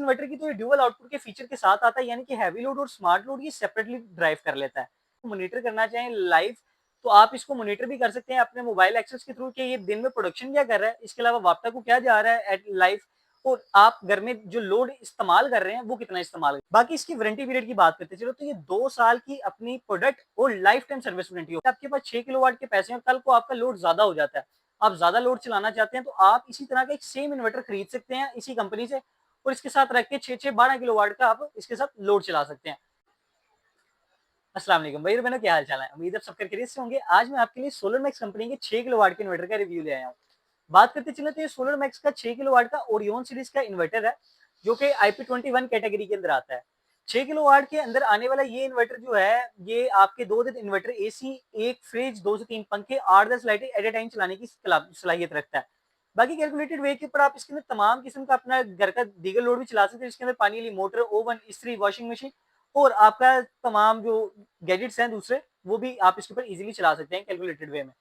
Inverter की तो ये ड्यूअल आउटपुट के फीचर के साथ आता है, यानी कि हैवी लोड और स्मार्ट लोड ये सेपरेटली ड्राइव कर लेता है। मॉनिटर करना चाहें लाइव तो आप इसको मॉनिटर भी कर सकते हैं अपने मोबाइल एक्सेस के थ्रू कि ये दिन में प्रोडक्शन क्या कर रहा है, इसके अलावा वापटा को क्या जा रहा है एट लाइव, और आप घर में जो लोड इस्तेमाल कर रहे हैं वो कितना इस्तेमाल कर। बाकी इसकी वारंटी पीरियड की बात करते चलो तो ये 2 साल की अपनी प्रोडक्ट और लाइफ टाइम सर्विस वारंटी होती है। आपके पास 6 किलोवाट के पैसे हैं, कल को आपका लोड ज्यादा हो जाता है, आप ज्यादा लोड चलाना चाहते हैं तो आप इसी तरह का एक सेम इन्वर्टर खरीद सकते हैं इसी कंपनी से, और इसके साथ रख के 6-6 12 किलोवाट का आप इसके साथ लोड चला सकते हैं। अस्सलाम वालेकुम भाई और बहनों, क्या हाल चाल है? उम्मीद है सब खैरियत से होंगे। आज मैं आपके लिए सोलर मैक्स कंपनी के 6 किलोवाट के इन्वर्टर का रिव्यू ले आया हूँ। बात करते चले तो ये सोलर मैक्स का 6 किलोवाट का ओरियन सीरीज का इन्वर्टर है, जो कि IP21 कैटेगरी के अंदर आता है। 6 किलोवाट के अंदर आने वाला ये इन्वर्टर जो है, ये आपके 2 दिन इन्वर्टर AC, एक फ्रिज, 2 से 3 पंखे, 8-10 लाइटें एट ए टाइम चलाने की सलाहियत रखता है। बाकी कैलकुलेटेड वे के ऊपर आप इसके अंदर तमाम किस्म का अपना घर का दीगर लोड भी चला सकते हैं। इसके अंदर पानी वाली मोटर, ओवन, इस्त्री, वॉशिंग मशीन और आपका तमाम जो गैजेट्स हैं दूसरे, वो भी आप इसके ऊपर इजीली चला सकते हैं कैलकुलेटेड वे में।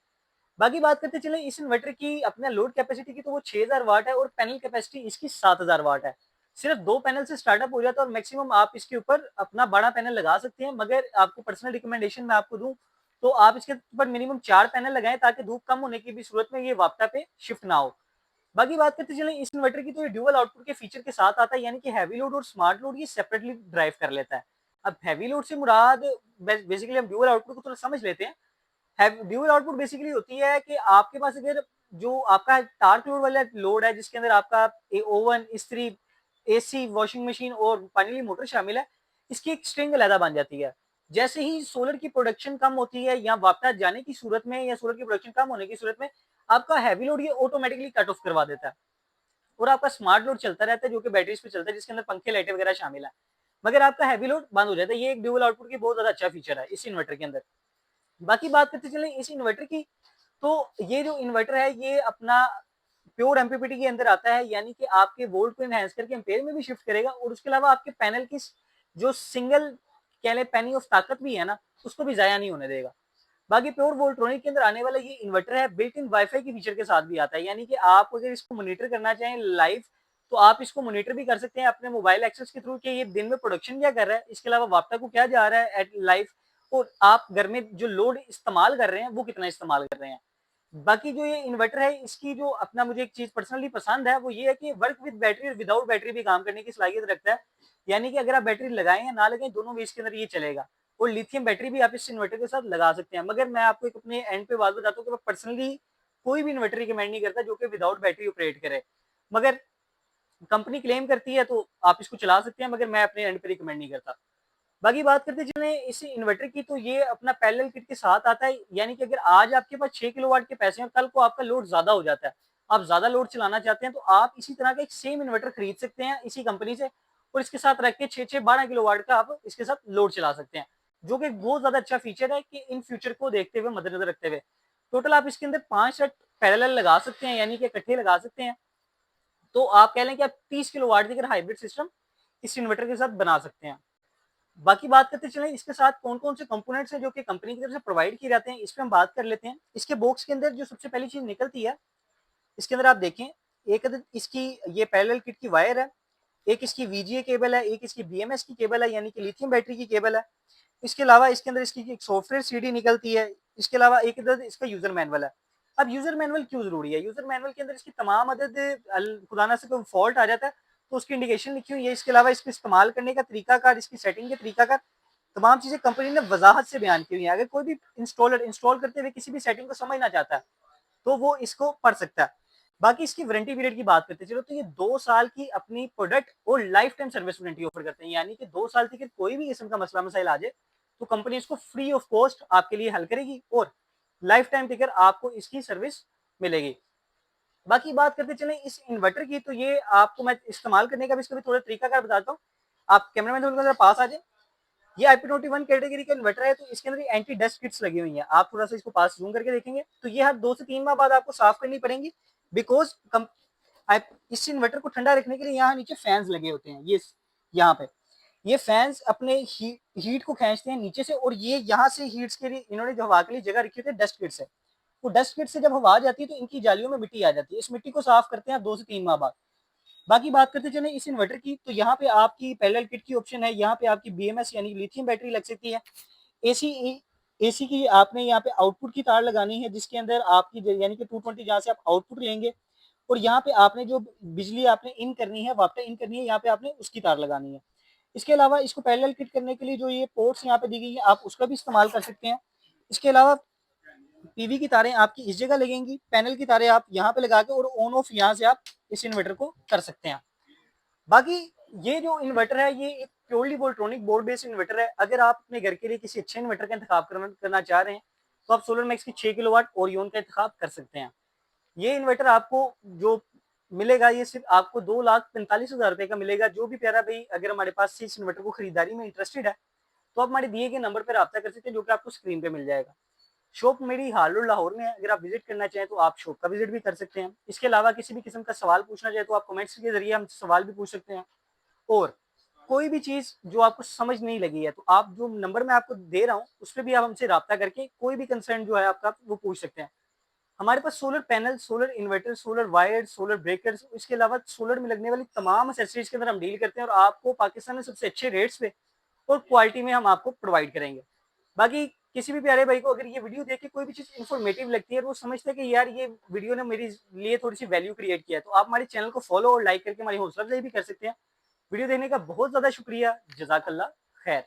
बाकी बात करते चले इस इन्वर्टर की अपना लोड कैपेसिटी की, तो वो 6000 वाट है और पैनल कैपेसिटी इसकी 7000 वाट है। सिर्फ 2 पैनल से स्टार्टअप हो जाता है और मैक्सिमम आप इसके ऊपर अपना बड़ा पैनल लगा सकते हैं, मगर आपको पर्सनल रिकमेंडेशन मैं आपको दूं तो आप इसके ऊपर मिनिमम 4 पैनल लगाएं ताकि धूप कम होने की भी सूरत में ये वापटा पे शिफ्ट ना हो। बाकी बात करते चले इस इन्वर्टर की, तो ये ड्यूअल आउटपुट के फीचर के साथ आता है, यानी कि हैवी लोड और स्मार्ट लोड ये सेपरेटली ड्राइव कर लेता है। अब हैवी लोड से मुराद बेसिकली हम ड्यूअल आउटपुट को थोड़ा समझ लेते हैं। ड्यूअल आउटपुट बेसिकली होती है कि आपके पास अगर जो आपका टार्क लोड वाला लोड है, जिसके अंदर आपका ओवन, इस्त्री, AC, वॉशिंग मशीन और पानी वाली मोटर शामिल है, इसकी एक स्ट्रिंग अलहदा बन जाती है। जैसे ही सोलर की प्रोडक्शन कम होती है या वापस जाने की सूरत में या सोलर की प्रोडक्शन कम होने की सूरत में, आपका हैवी लोड ये ऑटोमेटिकली कट ऑफ करवा देता है और आपका स्मार्ट लोड चलता रहता है, जो कि बैटरीज पे चलता है, जिसके अंदर पंखे, लाइटें वगैरह शामिल है, मगर आपका हैवी लोड बंद हो जाता है। ये एक ड्यूअल आउटपुट की बहुत ज्यादा अच्छा फीचर है इस इन्वर्टर के अंदर। बाकी बात करते चले इस इन्वर्टर की, तो ये जो इन्वर्टर है ये अपना प्योर एमपीपीटी के अंदर आता है, यानी कि आपके वोल्ट को एनहांस करके एम्पेयर में भी शिफ्ट करेगा, और उसके अलावा आपके पैनल की जो सिंगल कह ले पेनी ऑफ ताकत भी है ना, उसको भी जाया नहीं होने देगा। बाकी प्योर वोल्ट्रॉनिक के अंदर आने वाला ये इन्वर्टर है, बिल्ट इन वाईफाई की फीचर के साथ भी आता है, यानी कि आप अगर इसको मॉनिटर करना चाहें लाइव तो आप इसको मॉनिटर भी कर सकते हैं अपने मोबाइल एक्सेस के थ्रू कि ये दिन में प्रोडक्शन क्या कर रहा है, इसके अलावा वापटा को क्या जा रहा है एट लाइव, और आप घर में जो लोड इस्तेमाल कर रहे हैं वो कितना इस्तेमाल कर रहे हैं। बाकी जो ये इन्वर्टर है इसकी जो अपना मुझे एक चीज पर्सनली पसंद है वो ये है कि वर्क विद बैटरी और विदाउट बैटरी भी काम करने की सलाहियत रखता है, यानी कि अगर आप बैटरी लगाएं या ना लगाएं दोनों वेज के अंदर ये चलेगा, और लिथियम बैटरी भी आप इस इन्वर्टर के साथ लगा सकते हैं। मगर मैं आपको एक अपने एंड पे बात बताता हूँ कि मैं पर्सनली कोई भी इन्वर्टर रिकमेंड नहीं करता जो कि विदाउट बैटरी ऑपरेट करे, मगर कंपनी क्लेम करती है तो आप इसको चला सकते हैं, मगर मैं अपने एंड पे रिकमेंड नहीं करता। बाकी बात करते चले इस इन्वर्टर की, तो ये अपना पैरेलल किट के साथ आता है, यानी कि अगर आज आपके पास 6 किलोवाट के पैसे हैं, कल को आपका लोड ज्यादा हो जाता है, आप ज्यादा लोड चलाना चाहते हैं तो आप इसी तरह का एक सेम इन्वर्टर खरीद सकते हैं इसी कंपनी से, और इसके साथ रख के 6-6 12 किलोवाट का आप इसके साथ लोड चला सकते हैं, जो कि बहुत ज्यादा अच्छा फीचर है कि इन फ्यूचर को देखते हुए मद्देनजर रखते हुए टोटल आप इसके अंदर 5 सेट पैरेलल लगा सकते हैं, यानी कि इकट्ठे लगा सकते हैं। तो आप कह लें कि आप 30 किलोवाट की हाइब्रिड सिस्टम इस इन्वर्टर के साथ बना सकते हैं। बाकी बात करते चलें इसके साथ कौन कौन से कंपोनेंट्स हैं जो कि कंपनी की तरफ से प्रोवाइड किए जाते हैं, इस पर हम बात कर लेते हैं। इसके बॉक्स के अंदर जो सबसे पहली चीज निकलती है, इसके अंदर आप देखें एक इसकी ये पैरेलल किट की वायर है, एक इसकी VGA केबल है, एक इसकी BMS की केबल है, यानी कि लिथियम बैटरी की केबल है। इसके अलावा इसके अंदर इसकी एक सॉफ्टवेयर CD निकलती है। इसके अलावा एक इधर इसका यूजर मैनुअल है। अब यूजर मैनुअल क्यों जरूरी है? यूजर मैनुअल के अंदर इसकी तमाम अदद खुदा ना से कोई फॉल्ट आ जाता है तो उसकी इंडिकेशन लिखी हुई है। इसके अलावा इसको इस्तेमाल करने का तरीकाकार, इसकी सेटिंग के तरीकाकार, तमाम चीजें कंपनी ने वजाहत से बयान की हुई है। अगर कोई भी इंस्टॉलर इंस्टॉल करते हुए किसी भी सेटिंग को समझना चाहता है तो वो इसको पढ़ सकता है। बाकी इसकी वारंटी पीरियड की बात करते चलो तो ये 2 साल की अपनी प्रोडक्ट और life time service warranty offer करते हैं, यानी कि 2 साल तक कोई भी किस्म का मसला मसाइल आ जाए तो कंपनी इसको फ्री ऑफ कॉस्ट आपके लिए हल करेगी और लाइफ टाइम तक आपको इसकी सर्विस मिलेगी। बाकी बात करते चले इस इन्वर्टर की, तो ये आपको मैं इस्तेमाल करने का भी इसका भी थोड़ा तरीकाकार बताता हूँ। आप कैमरा मैन पास आ जाए। ये IP21 कैटेगरी का इन्वर्टर है, तो इसके अंदर एंटी डस्ट किट्स लगी हुई हैं। आप थोड़ा सा इसको पास जूम करके देखेंगे तो ये हर 2 से 3 माह बाद आपको साफ करनी पड़ेंगी, बिकॉज इस इन्वर्टर को ठंडा रखने के लिए यहाँ नीचे फैंस लगे होते हैं। ये यहाँ पे ये फैंस अपने हीट को खींचते हैं नीचे से, और ये यहाँ से हीट्स के लिए इन्होंने जो हवा के लिए जगह रखी होती है डस्ट किट से, वो डस्ट किट से जब हवा आ जाती है तो इनकी जालियों में मिट्टी आ जाती है। इस मिट्टी को साफ करते हैं 2 से 3 माह बाद। बाकी बात करते चले इस इन्वर्टर की, तो यहाँ पे आपकी पैरेलल किट की ऑप्शन है, यहाँ पे आपकी BMS यानी लिथियम बैटरी लग सकती है। एसी की आपने यहाँ पे आउटपुट की तार लगानी है, जिसके अंदर आपकी यानी कि 220 जहाँ से आप आउटपुट लेंगे, और यहाँ पे आपने जो बिजली आपने इन करनी है, वापस इन करनी है, यहाँ पे आपने उसकी तार लगानी है। इसके अलावा इसको पैरेलल किट करने के लिए जो ये पोर्ट्स यहाँ पे दी गई है, आप उसका भी इस्तेमाल कर सकते हैं। इसके अलावा पीवी की तारें आपकी इस जगह लगेंगी, पैनल की तारें आप यहाँ पे लगा के और ऑन ऑफ यहाँ से आप इस इन्वर्टर को कर सकते हैं। बाकी ये जो इन्वर्टर है ये एक purely Voltronic board based inverter है। अगर आप अपने घर के लिए किसी अच्छे इन्वर्टर का इंतखाब करना चाह रहे हैं तो आप सोलर मैक्स की 6 किलोवाट ओरियन का इंतखाब कर सकते हैं। ये इन्वर्टर आपको जो मिलेगा ये सिर्फ आपको 2,45,000 रुपए का मिलेगा। जो भी प्यारा भाई अगर हमारे पास इस इन्वर्टर को खरीदारी में इंटरेस्टेड है तो आप हमारे दिए गए नंबर पर रब्ता कर सकते हैं, जो कि आपको स्क्रीन पे मिल जाएगा। शॉप मेरी हाल लाहौर में है, अगर आप विजिट करना चाहें तो आप शॉप का विजिट भी कर सकते हैं। इसके अलावा किसी भी किस्म का सवाल पूछना चाहे तो आप कमेंट्स के जरिए हम सवाल भी पूछ सकते हैं। और कोई भी चीज जो आपको समझ नहीं लगी है तो आप जो नंबर मैं आपको दे रहा हूँ उस पर भी आप हमसे रब्ता करके कोई भी कंसर्न जो है आपका वो पूछ सकते हैं। हमारे पास solar panel, solar inverter, solar wire, solar breakers, इसके अलावा सोलर में लगने वाली तमाम एक्सेसरीज के अंदर हम डील करते हैं और आपको पाकिस्तान में सबसे अच्छे रेट्स पे और क्वालिटी में हम आपको प्रोवाइड करेंगे। बाकी किसी भी प्यारे भाई को अगर ये वीडियो देख के कोई भी चीज इन्फॉर्मेटिव लगती है और वो समझता है कि यार ये वीडियो ने मेरे लिए थोड़ी सी वैल्यू क्रिएट किया है, तो आप हमारे चैनल को फॉलो और लाइक करके हमारी हौसला अफजाई भी कर सकते हैं। वीडियो देखने का बहुत ज्यादा शुक्रिया। जजाकल्ला खैर।